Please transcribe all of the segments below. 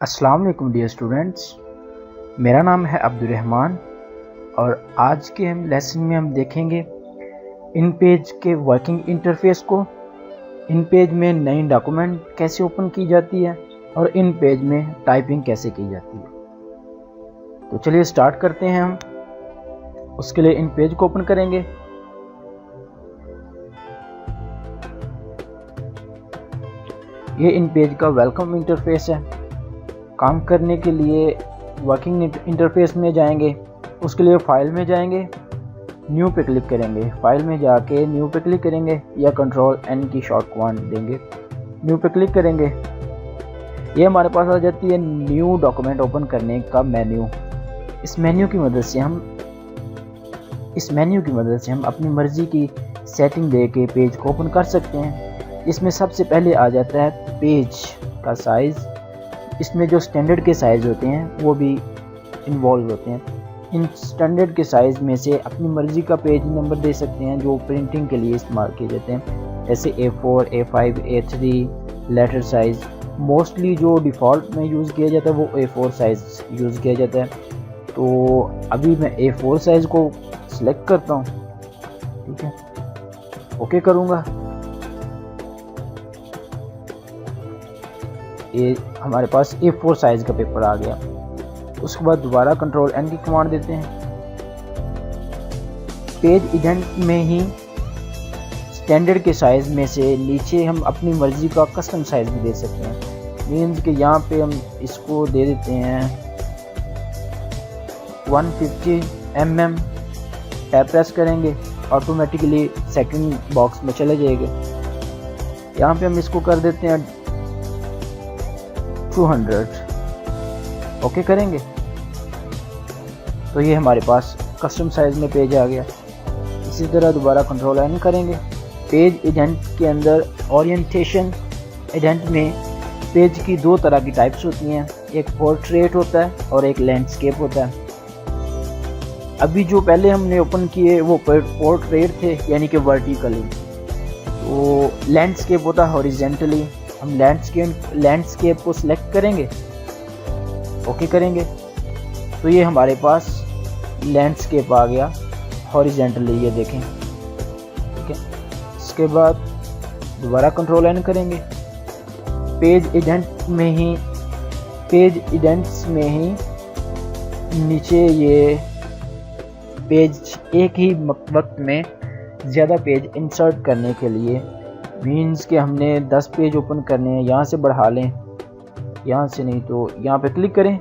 अस्सलाम वालेकुम dear students, मेरा नाम है अब्दुर्रहमान और आज के हम लेसन में हम देखेंगे इन पेज के वर्किंग इंटरफेस को। इन पेज में नई डॉक्यूमेंट कैसे ओपन की जाती है और इन पेज में टाइपिंग कैसे की जाती है। तो चलिए स्टार्ट करते हैं हम। उसके लिए इन पेज को ओपन करेंगे। ये इन पेज का वेलकम इंटरफेस है। काम करने के लिए वर्किंग इंटरफेस में जाएंगे। उसके लिए फाइल में जाएंगे, न्यू पे क्लिक करेंगे। फाइल में जाके न्यू पे क्लिक करेंगे या कंट्रोल एन की शॉर्ट कमांड देंगे। न्यू पे क्लिक करेंगे। ये हमारे पास आ जाती है न्यू डॉक्यूमेंट ओपन करने का मेन्यू। इस मेन्यू की मदद से हम अपनी मर्जी की सेटिंग दे के पेज को ओपन कर सकते हैं। इसमें सबसे पहले आ जाता है पेज का साइज़। इसमें जो स्टैंडर्ड के साइज़ होते हैं वो भी इन्वॉल्व होते हैं। इन स्टैंडर्ड के साइज़ में से अपनी मर्ज़ी का पेज नंबर दे सकते हैं जो प्रिंटिंग के लिए इस्तेमाल किए जाते हैं, जैसे A4, A5, A3 letter size. Mostly जो डिफ़ॉल्ट में यूज़ किया जाता है वो A4 साइज़ यूज़ किया जाता है। तो अभी मैं A4 साइज़ को सिलेक्ट करता हूँ, ठीक है, ओके करूँगा। ये हमारे पास A4 साइज़ का पेपर आ गया। उसके बाद दोबारा कंट्रोल एन की कमांड देते हैं। पेज इडेंट में ही स्टैंडर्ड के साइज़ में से नीचे हम अपनी मर्ज़ी का कस्टम साइज़ भी दे सकते हैं। मीन्स कि यहाँ पे हम इसको दे देते हैं 150 mm। टैप प्रेस करेंगे, ऑटोमेटिकली सेकंड बॉक्स में चले जाएगा। यहाँ पे हम इसको कर देते हैं 200, ओके करेंगे तो ये हमारे पास कस्टम साइज़ में पेज आ गया। इसी तरह दोबारा कंट्रोल एन करेंगे। पेज इडेंट के अंदर ओरिएंटेशन इडेंट में पेज की दो तरह की टाइप्स होती हैं, एक पोर्ट्रेट होता है और एक लैंडस्केप होता है। अभी जो पहले हमने ओपन किए वो पोर्ट्रेट थे, यानी कि वर्टिकली। तो लैंडस्केप होता है हॉरिजेंटली। हम लैंडस्केप को सिलेक्ट करेंगे, ओके करेंगे तो ये हमारे पास लैंडस्केप आ गया हॉरिजेंटली, ये देखें, ठीक है। इसके बाद दोबारा कंट्रोल एन करेंगे। पेज इडेंट्स में ही नीचे ये पेज एक ही वक्त में ज़्यादा पेज इंसर्ट करने के लिए, मीन्स कि हमने 10 पेज ओपन करने हैं, यहाँ से बढ़ा लें, यहाँ से नहीं तो यहाँ पे क्लिक करें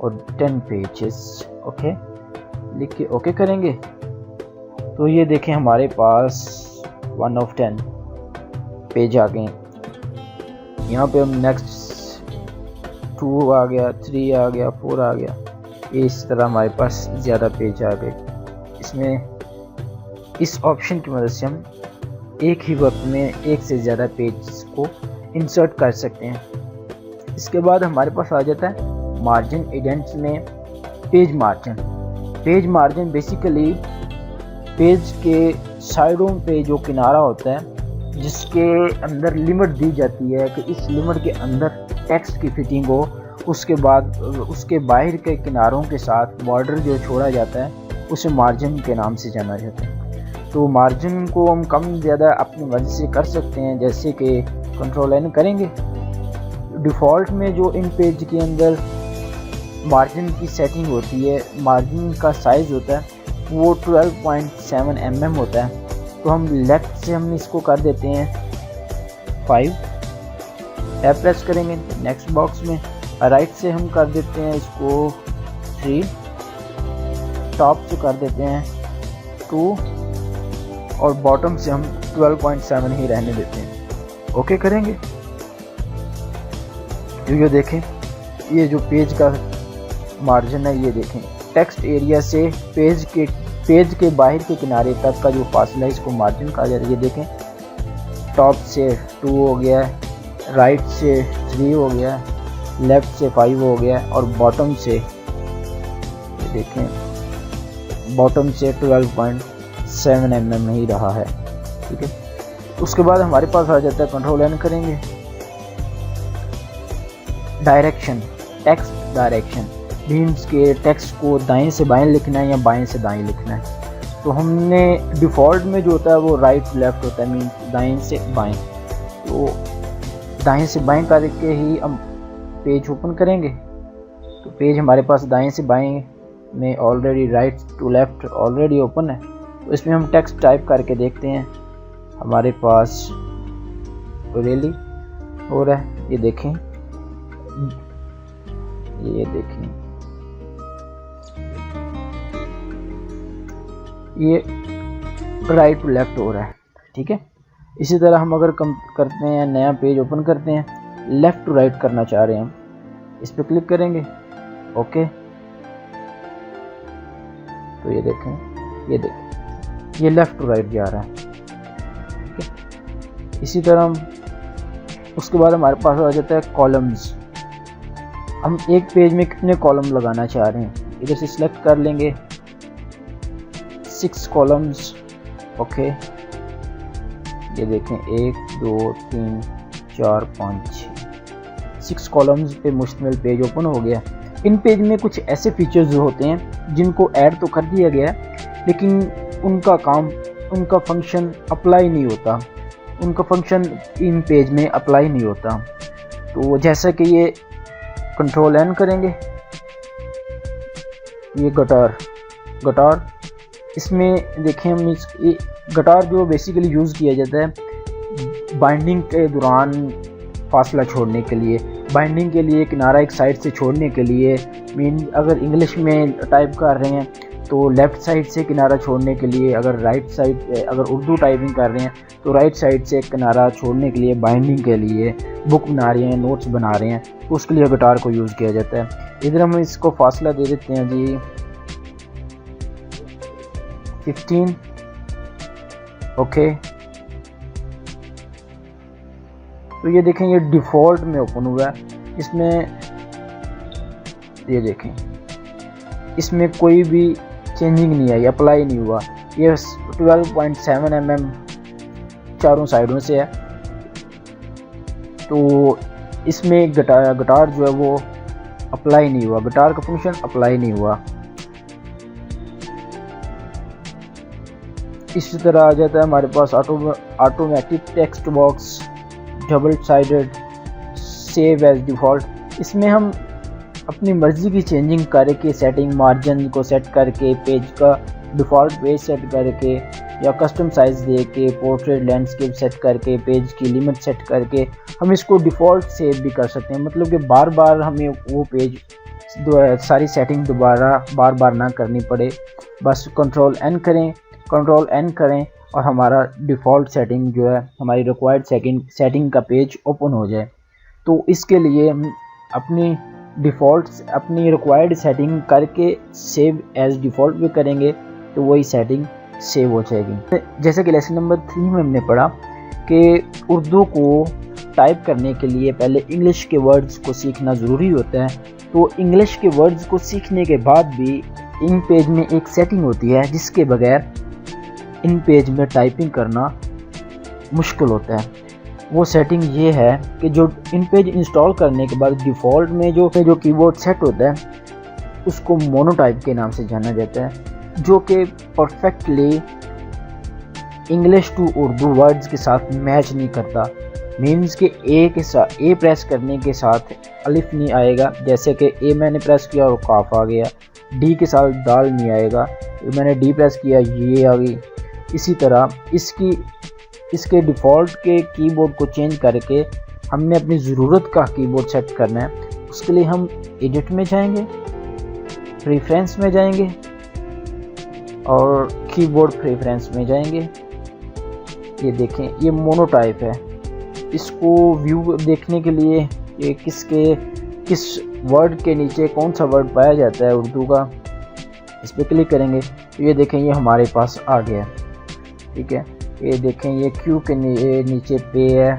और 10 पेजेस, ओके लिख के ओके करेंगे तो ये देखें हमारे पास 1 of 10 पेज आ गए। यहाँ पे हम नेक्स्ट 2 आ गया, 3 आ गया, 4 आ गया। ये इस तरह हमारे पास ज़्यादा पेज आ गए। इसमें इस ऑप्शन की मदद से हम एक ही वक्त में एक से ज़्यादा पेज को इंसर्ट कर सकते हैं। इसके बाद हमारे पास आ जाता है मार्जिन इडेंट्स में पेज मार्जिन बेसिकली पेज के साइडों पे जो किनारा होता है जिसके अंदर लिमिट दी जाती है कि इस लिमिट के अंदर टेक्स्ट की फिटिंग हो, उसके बाद उसके बाहर के किनारों के साथ बॉर्डर जो छोड़ा जाता है उसे मार्जिन के नाम से जाना जाता है। तो मार्जिन को हम कम ज़्यादा अपनी मर्ज़ी से कर सकते हैं, जैसे कि कंट्रोल एन करेंगे। डिफ़ॉल्ट में जो इन पेज के अंदर मार्जिन की सेटिंग होती है, मार्जिन का साइज़ होता है वो 12.7 mm होता है। तो हम लेफ़्ट से हम इसको कर देते हैं 5, टैप प्रेस करेंगे नेक्स्ट बॉक्स में। राइट से हम कर देते हैं इसको 3, टॉप से कर देते हैं 2 और बॉटम से हम 12.7 ही रहने देते हैं, ओके करेंगे तो ये देखें ये जो पेज का मार्जिन है, ये देखें टेक्स्ट एरिया से पेज के बाहर के किनारे तक का जो फासला है इसको मार्जिन कहा जाता है। ये देखें टॉप से 2 हो गया है, राइट से 3 हो गया है, लेफ़्ट से 5 हो गया है और बॉटम से ये देखें बॉटम से 12.7 mm ही रहा है, ठीक है। उसके बाद हमारे पास आ जाता है कंट्रोल एन करेंगे डायरेक्शन। टेक्स्ट डायरेक्शन, मीन्स के टेक्स्ट को दाएं से बाएं लिखना है या बाएं से दाएं लिखना है। तो हमने डिफ़ॉल्ट में जो होता है वो राइट टू लेफ़्ट होता है, मीन्स दाएं से बाएं। तो दाएं से बाएं करके ही हम पेज ओपन करेंगे। तो पेज हमारे पास दाएं से बाएं में already right to left already open है। तो इसमें हम टेक्स्ट टाइप करके देखते हैं, हमारे पास रियली हो रहा है। ये देखें, ये राइट टू लेफ़्ट हो रहा है, ठीक है। इसी तरह हम अगर कम करते हैं, नया पेज ओपन करते हैं, लेफ़्ट टू राइट करना चाह रहे हैं हम, इस पर क्लिक करेंगे, ओके। तो ये देखें, ये लेफ़्ट टू राइट जा रहा है, ठीक है। इसी तरह हम उसके बाद हमारे पास आ जाता है कॉलम्स। हम एक पेज में कितने कॉलम लगाना चाह रहे हैं, इधर से सिलेक्ट कर लेंगे 6 कॉलम्स, ओके। ये देखें 1 2 3 4 5 6 कॉलम्स पे मुश्तमिल पेज ओपन हो गया। इन पेज में कुछ ऐसे फीचर्स होते हैं जिनको ऐड तो कर दिया गया है, लेकिन उनका फंक्शन अप्लाई नहीं होता, उनका फंक्शन इन पेज में अप्लाई नहीं होता। तो जैसा कि ये कंट्रोल एन करेंगे, ये गटार इसमें देखें हम ये गटार जो बेसिकली यूज़ किया जाता है बाइंडिंग के दौरान फासला छोड़ने के लिए, बाइंडिंग के लिए किनारा एक साइड से छोड़ने के लिए। मीन अगर इंग्लिश में टाइप कर रहे हैं तो लेफ़्ट साइड से किनारा छोड़ने के लिए, अगर उर्दू टाइपिंग कर रहे हैं तो राइट साइड से किनारा छोड़ने के लिए, बाइंडिंग के लिए, बुक बना रहे हैं, नोट्स बना रहे हैं, तो उसके लिए गटार को यूज़ किया जाता है। इधर हम इसको फासला दे देते हैं जी 15, ओके। तो ये देखें, ये डिफ़ॉल्ट में ओपन हुआ है। इसमें ये देखें, इसमें कोई भी चेंजिंग नहीं आई, अप्लाई नहीं हुआ। ये 12.7 mm चारों साइडों से है। तो इसमें गटार जो है वो अप्लाई नहीं हुआ, गटार का फंक्शन अप्लाई नहीं हुआ। इसी तरह आ जाता है हमारे पास automatic text box, double sided, save as default. इसमें हम अपनी मर्ज़ी की चेंजिंग करके, सेटिंग मार्जिन को सेट करके, पेज का डिफ़ॉल्ट पेज सेट करके या कस्टम साइज़ दे के, पोर्ट्रेट लैंडस्केप सेट करके, पेज की लिमिट सेट करके हम इसको डिफ़ॉल्ट सेव भी कर सकते हैं। मतलब कि बार बार हमें वो पेज सारी सेटिंग बार बार ना करनी पड़े। बस कंट्रोल एन करें और हमारा डिफ़ॉल्ट सेटिंग जो है, हमारी रिक्वायर्ड सेटिंग का पेज ओपन हो जाए। तो इसके लिए हम अपनी रिक्वायर्ड सेटिंग करके सेव एज डिफ़ॉल्ट भी करेंगे तो वही सेटिंग सेव हो जाएगी। जैसे कि लेसन नंबर 3 में हमने पढ़ा कि उर्दू को टाइप करने के लिए पहले इंग्लिश के वर्ड्स को सीखना ज़रूरी होता है। तो इंग्लिश के वर्ड्स को सीखने के बाद भी इन पेज में एक सेटिंग होती है जिसके बगैर इन पेज में टाइपिंग करना मुश्किल होता है। वो सेटिंग ये है कि जो इन पेज इंस्टॉल करने के बाद डिफ़ॉल्ट में जो कीबोर्ड सेट होता है उसको मोनोटाइप के नाम से जाना जाता है, जो कि perfectly English to Urdu words के साथ मैच नहीं करता। मीन्स कि ए प्रेस करने के साथ अलिफ नहीं आएगा, जैसे कि ए मैंने प्रेस किया और काफ आ गया। डी के साथ दाल नहीं आएगा, मैंने डी प्रेस किया ये आ गई। इसी तरह इसके डिफ़ॉल्ट के कीबोर्ड को चेंज करके हमने अपनी ज़रूरत का कीबोर्ड सेट करना है। उसके लिए हम एडिट में जाएंगे, प्रेफरेंस में जाएंगे और कीबोर्ड प्रेफरेंस में जाएंगे। ये देखें, ये मोनोटाइप है। इसको व्यू देखने के लिए ये किस वर्ड के नीचे कौन सा वर्ड पाया जाता है उर्दू का, इस पर क्लिक करेंगे तो ये देखें, ये हमारे पास आ गया। ठीक है, ये देखें, ये क्यू के नीचे पे है,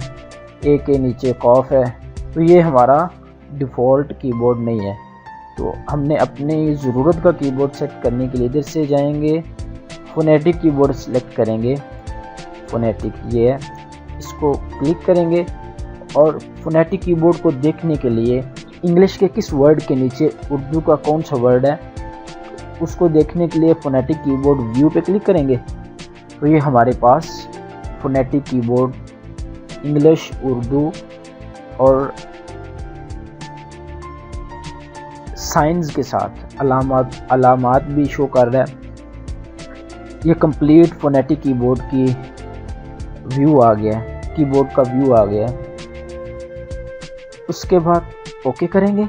ए के नीचे कॉफ है। तो ये हमारा डिफ़ॉल्ट कीबोर्ड नहीं है। तो हमने अपनी ज़रूरत का कीबोर्ड सेट करने के लिए इधर से जाएंगे, फोनेटिक कीबोर्ड सेलेक्ट करेंगे। फोनेटिक ये है, इसको क्लिक करेंगे और फोनेटिक कीबोर्ड को देखने के लिए इंग्लिश के किस वर्ड के नीचे उर्दू का कौन सा वर्ड है, उसको देखने के लिए फोनेटिक कीबोर्ड व्यू पे क्लिक करेंगे तो ये हमारे पास फोनेटिक कीबोर्ड इंग्लिश, उर्दू और साइंस के साथ अलामात भी शो कर रहा है। ये कंप्लीट फोनेटिक कीबोर्ड की व्यू आ गया है, कीबोर्ड का व्यू आ गया है। उसके बाद ओके करेंगे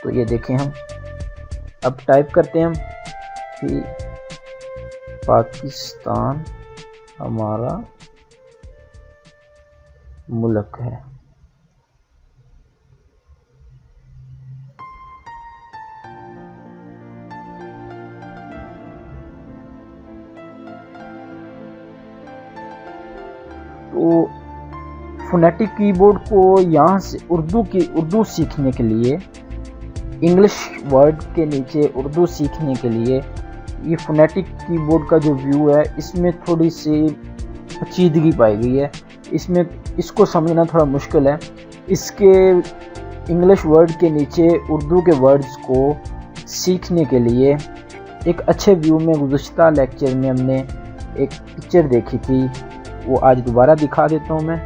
तो ये देखें, हम अब टाइप करते हैं हम कि पाकिस्तान हमारा मुल्क है। तो फोनेटिक कीबोर्ड को यहाँ से उर्दू सीखने के लिए, इंग्लिश वर्ड के नीचे उर्दू सीखने के लिए ये फोनेटिक कीबोर्ड का जो व्यू है इसमें थोड़ी सी पेचीदगी पाई गई है। इसको समझना थोड़ा मुश्किल है। इसके इंग्लिश वर्ड के नीचे उर्दू के वर्ड्स को सीखने के लिए एक अच्छे व्यू में गुज़श्ता लेक्चर में हमने एक पिक्चर देखी थी, वो आज दोबारा दिखा देता हूँ मैं।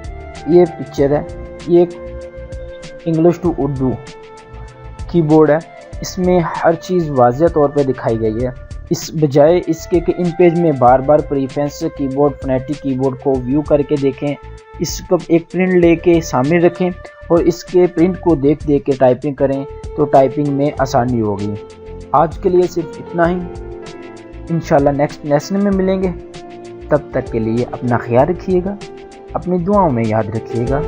ये पिक्चर है, ये एक इंग्लिश टू उर्दू कीबोर्ड है। इसमें हर चीज़ वाज़ेह तौर पे दिखाई गई है। इस बजाय इसके कि इन पेज में बार बार प्रीफरेंस कीबोर्ड, फोनेटिक कीबोर्ड को व्यू करके देखें, इसको एक प्रिंट लेके सामने रखें और इसके प्रिंट को देख देख के टाइपिंग करें तो टाइपिंग में आसानी होगी। आज के लिए सिर्फ इतना ही, इंशाल्लाह नेक्स्ट लेसन में मिलेंगे। तब तक के लिए अपना ख्याल रखिएगा, अपनी दुआओं में याद रखिएगा।